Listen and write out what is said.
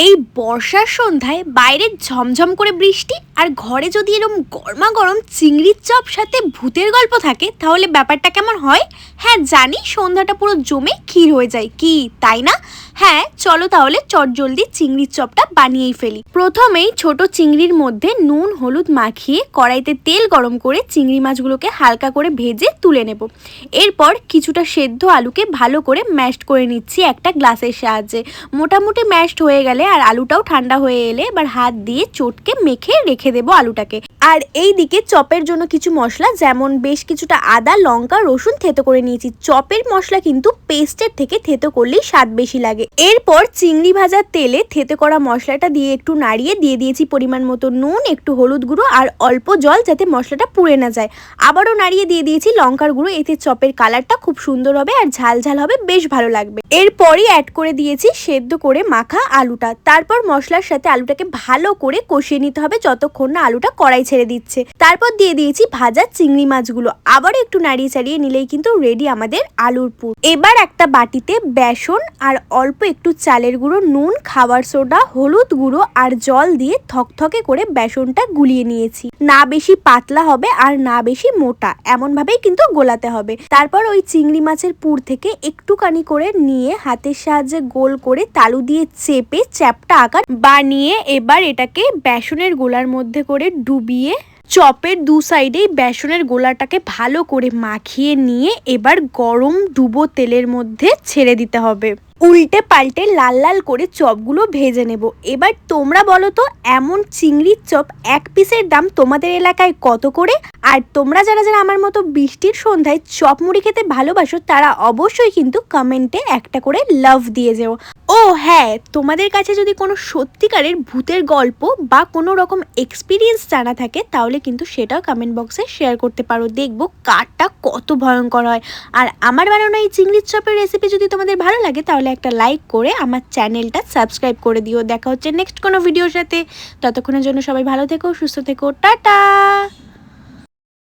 এই বর্ষার সন্ধ্যায় বাইরে ঝমঝম করে বৃষ্টি আর ঘরে যদি এরকম গরমা গরম চিংড়ির চপ সাথে ভূতের গল্প থাকে তাহলে ব্যাপারটা কেমন হয়। হ্যাঁ জানি, সন্ধ্যাটা পুরো জমে ক্ষীর হয়ে যায়, কি তাই না? হ্যাঁ চলো তাহলে চটজলদি চিংড়ির চপটা বানিয়েই ফেলি। প্রথমেই ছোট চিংড়ির মধ্যে নুন হলুদ মাখিয়ে কড়াইতে তেল গরম করে চিংড়ি মাছগুলোকে হালকা করে ভেজে তুলে নেব। এরপর কিছুটা সেদ্ধ আলুকে ভালো করে ম্যাশড করে নিচ্ছি একটা গ্লাসের সাহায্যে। মোটামুটি ম্যাশড হয়ে গেলে আর আলুটাও ঠান্ডা হয়ে এলে এবার হাত দিয়ে চটকে মেখে রেখে দেবো আলুটাকে। আর এই দিকে চপের জন্য কিছু মশলা, যেমন বেশ কিছুটা আদা লঙ্কা রসুন থেতো করে নিয়েছি। চপের মশলা কিন্তু পেস্টের থেকে থেতো করলেই স্বাদ বেশি লাগে। এরপর চিংড়ি ভাজার তেলে থেতো করা মশলাটা দিয়ে একটু নাড়িয়ে দিয়ে দিয়েছি পরিমাণ মতো নুন, একটু হলুদ গুঁড়ো আর অল্প জল, যাতে মশলাটা পুড়ে না যায়। আবারও নাড়িয়ে দিয়ে দিয়েছি লঙ্কার গুঁড়ো, এতে চপের কালারটা খুব সুন্দর হবে আর ঝাল ঝাল হবে, বেশ ভালো লাগবে। এরপরই অ্যাড করে দিয়েছি সেদ্ধ করে মাখা আলুটা। তারপর মশলার সাথে আলুটাকে ভালো করে কষিয়ে নিতে হবে যতক্ষণ না আলুটা কড়াই ছেড়ে দিচ্ছে। তারপর দিয়ে দিয়েছি ভাজা চিংড়ি মাছগুলো, আবারও একটু নাড়িয়ে চাড়িয়ে নিলেই কিন্তু রেডি আমাদের আলুর পুর। এবার একটা বাটিতে বেসন আর অল্প একটু চালের গুঁড়ো, নুন, খাবার সোডা, হলুদ গুঁড়ো আর জল দিয়ে থকথকে করে বেসনটা গুলিয়ে নিয়েছি। না বেশি পাতলা হবে আর না বেশি মোটা, এমন ভাবেই কিন্তু গোলাতে হবে। তারপর ওই চিংড়ি মাছের পুর থেকে একটুখানি করে নিয়ে হাতের সাহায্যে গোল করে তালু দিয়ে চেপে চ্যাপটা আকার বানিয়ে এবার এটাকে বেসনের গোলার মধ্যে করে ডুবিয়ে চপের দু সাইডেই বেসনের গোলাটাকে ভালো করে মাখিয়ে নিয়ে এবার গরম ডুবো তেলের মধ্যে ছেড়ে দিতে হবে। উল্টে পাল্টে লাল লাল করে চপগুলো ভেজে নেব। এবার তোমরা বলো তো, এমন চিংড়ির চপ এক পিসের দাম তোমাদের এলাকায় কত করে? আর তোমরা যারা যারা আমার মতো বৃষ্টির সন্ধ্যায় চপ মুড়ি খেতে ভালোবাসো তারা অবশ্যই কিন্তু কমেন্টে একটা করে লাভ দিয়ে যেও। ও হ্যাঁ, তোমাদের কাছে যদি কোনো সত্যিকারের ভূতের গল্প বা কোনো রকম এক্সপিরিয়েন্স জানা থাকে তাহলে কিন্তু সেটাও কমেন্ট বক্সে শেয়ার করতে পারো, দেখবো কারটা কত ভয়ঙ্কর হয়। আর আমার বানানো এই চিংড়ির চপের রেসিপি যদি তোমাদের ভালো লাগে তাহলে একটা লাইক করে আমার চ্যানেলটা সাবস্ক্রাইব করে দিও। দেখা হচ্ছে নেক্সট কোনো ভিডিওর সাথে। ততক্ষণের জন্য সবাই ভালো থেকো, সুস্থ থেকো, টাটা।